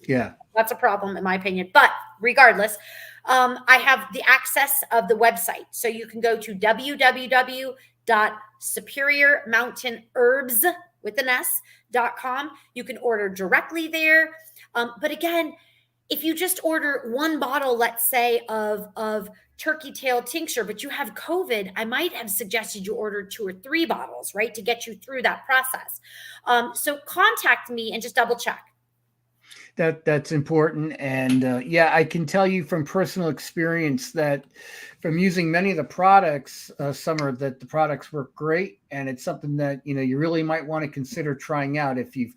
S1: Yeah. That's
S2: a problem, in my opinion. But regardless, I have the access of the website. So you can go to www.superiormountainherbs with an S.com. You can order directly there. But again, if you just order one bottle, let's say, of turkey tail tincture, but you have COVID, I might have suggested you order 2 or 3 bottles, right, to get you through that process. So contact me and just double check.
S1: That's important. And I can tell you from personal experience that from using many of the products, Summer, that the products work great. And it's something that, you really might want to consider trying out. If you've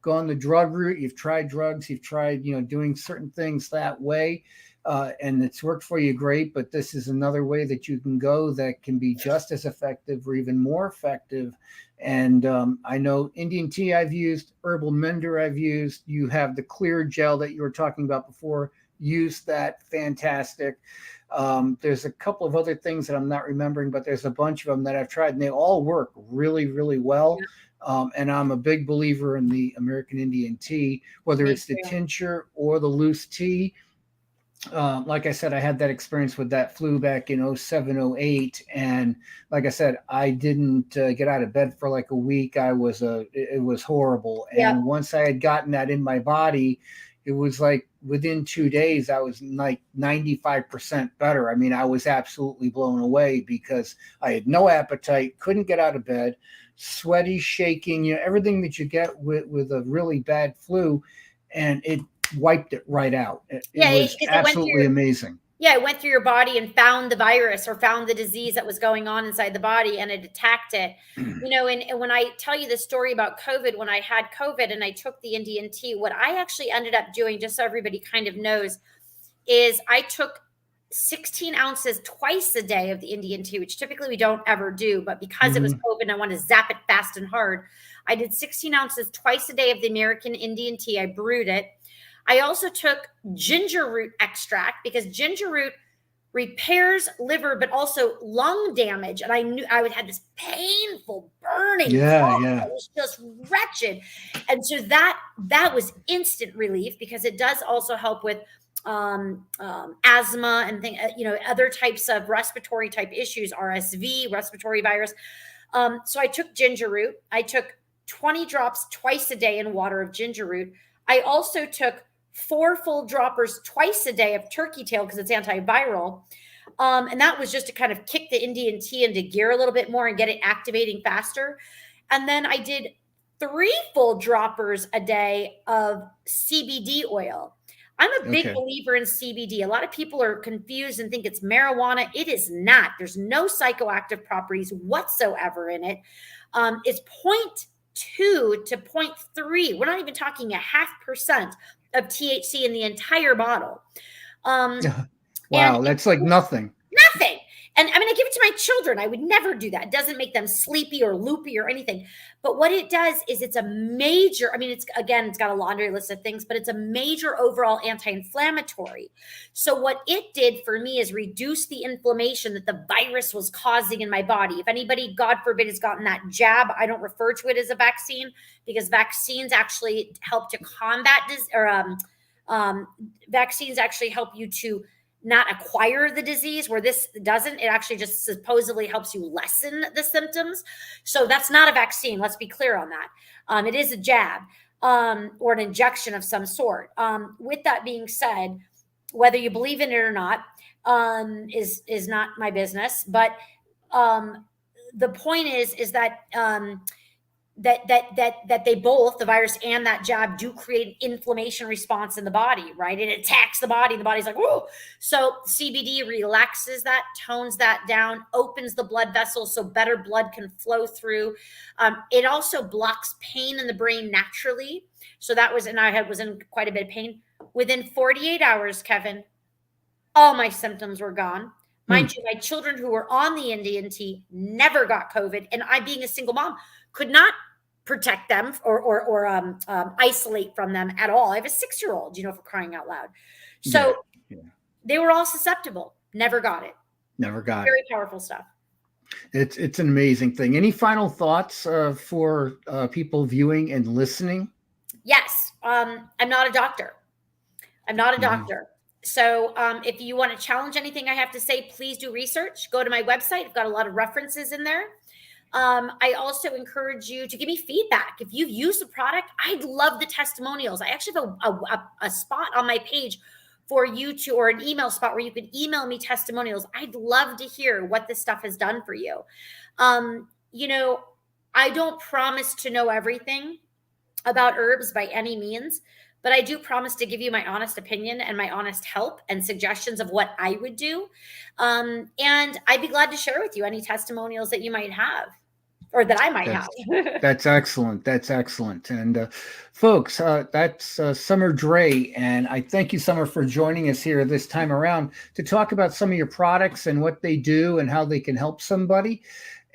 S1: gone the drug route, you've tried drugs, you've tried, doing certain things that way, and it's worked for you great, but this is another way that you can go that can be just as effective or even more effective. And I know Indian tea I've used, Herbal Mender I've used. You have the clear gel that you were talking about before. Use that, fantastic. There's a couple of other things that I'm not remembering, but there's a bunch of them that I've tried, and they all work really, really well. And I'm a big believer in the American Indian tea, whether it's the tincture or the loose tea. Like I said, I had that experience with that flu back in 07, 08. And like I said, I didn't get out of bed for like a week. It was horrible. And once I had gotten that in my body, it was like within 2 days, I was like 95% better. I mean, I was absolutely blown away because I had no appetite, couldn't get out of bed, sweaty, shaking, everything that you get with a really bad flu. And it wiped it right out. It was absolutely amazing.
S2: Yeah, it went through your body and found the virus or found the disease that was going on inside the body, and it attacked it. And when I tell you the story about COVID, when I had COVID and I took the Indian tea, what I actually ended up doing, just so everybody kind of knows, is I took 16 ounces twice a day of the Indian tea, which typically we don't ever do. But because it was COVID and I wanted to zap it fast and hard, I did 16 ounces twice a day of the American Indian tea. I brewed it. I also took ginger root extract because ginger root repairs liver, but also lung damage. And I knew I would have this painful burning. It was just wretched. And so that was instant relief because it does also help with asthma and other types of respiratory type issues, RSV, respiratory virus. So I took ginger root. I took 20 drops twice a day in water of ginger root. I also took 4 full droppers twice a day of turkey tail because it's antiviral. And that was just to kind of kick the Indian tea into gear a little bit more and get it activating faster. And then I did 3 full droppers a day of CBD oil. I'm a big believer in CBD. A lot of people are confused and think it's marijuana. It is not. There's no psychoactive properties whatsoever in it. It's 0.2 to 0.3. We're not even talking 0.5% of THC in the entire bottle.
S1: Wow, that's like nothing.
S2: Nothing. And I mean, I give it to my children. I would never do that. It doesn't make them sleepy or loopy or anything. But what it does is it's a major, I mean, it's got a laundry list of things, but it's a major overall anti-inflammatory. So what it did for me is reduce the inflammation that the virus was causing in my body. If anybody, God forbid, has gotten that jab, I don't refer to it as a vaccine because vaccines actually help to combat this, or vaccines actually help you to not acquire the disease, where this doesn't. It actually just supposedly helps you lessen the symptoms. So that's not a vaccine. Let's be clear on that. It is a jab or an injection of some sort. With that being said, whether you believe in it or not is not my business. But the point is that that they both, the virus and that jab, do create an inflammation response in the body, right? It attacks the body. The body's like, whoa. So CBD relaxes that, tones that down, opens the blood vessels so better blood can flow through. It also blocks pain in the brain naturally. So that was, and I was in quite a bit of pain. Within 48 hours, Kevin, all my symptoms were gone. Mind you, my children who were on the Indian tea never got COVID. And I, being a single mom, could not protect them or isolate from them at all. I have a 6-year-old, for crying out loud. So they were all susceptible. Never got it.
S1: Never got it.
S2: Very powerful stuff.
S1: It's an amazing thing. Any final thoughts for people viewing and listening?
S2: Yes. I'm not a doctor. So if you want to challenge anything I have to say, please do research. Go to my website. I've got a lot of references in there. I also encourage you to give me feedback. If you've used the product, I'd love the testimonials. I actually have a spot on my page for you to, or an email spot where you can email me testimonials. I'd love to hear what this stuff has done for you. I don't promise to know everything about herbs by any means, but I do promise to give you my honest opinion and my honest help and suggestions of what I would do. And I'd be glad to share with you any testimonials that you might have or that I might have.
S1: That's excellent. That's excellent. And folks, that's Summer Dre. And I thank you, Summer, for joining us here this time around to talk about some of your products and what they do and how they can help somebody.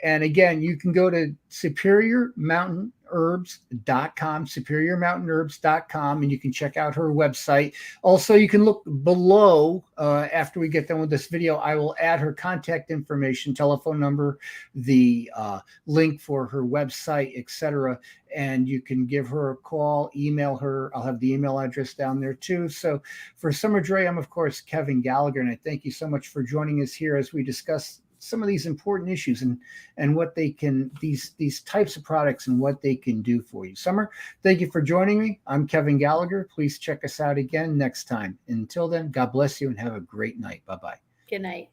S1: And again, you can go to superiormountainherbs.com, superiormountainherbs.com, and you can check out her website. Also, you can look below after we get done with this video. I will add her contact information, telephone number, the link for her website, etc. And you can give her a call, email her. I'll have the email address down there too. So for Summer Dre, I'm of course Kevin Gallagher, and I thank you so much for joining us here as we discuss some of these important issues and what they can, these types of products and what they can do for you. Summer, thank you for joining me. I'm Kevin Gallagher. Please check us out again next time. Until then, God bless you and have a great night. Bye-bye.
S2: Good night.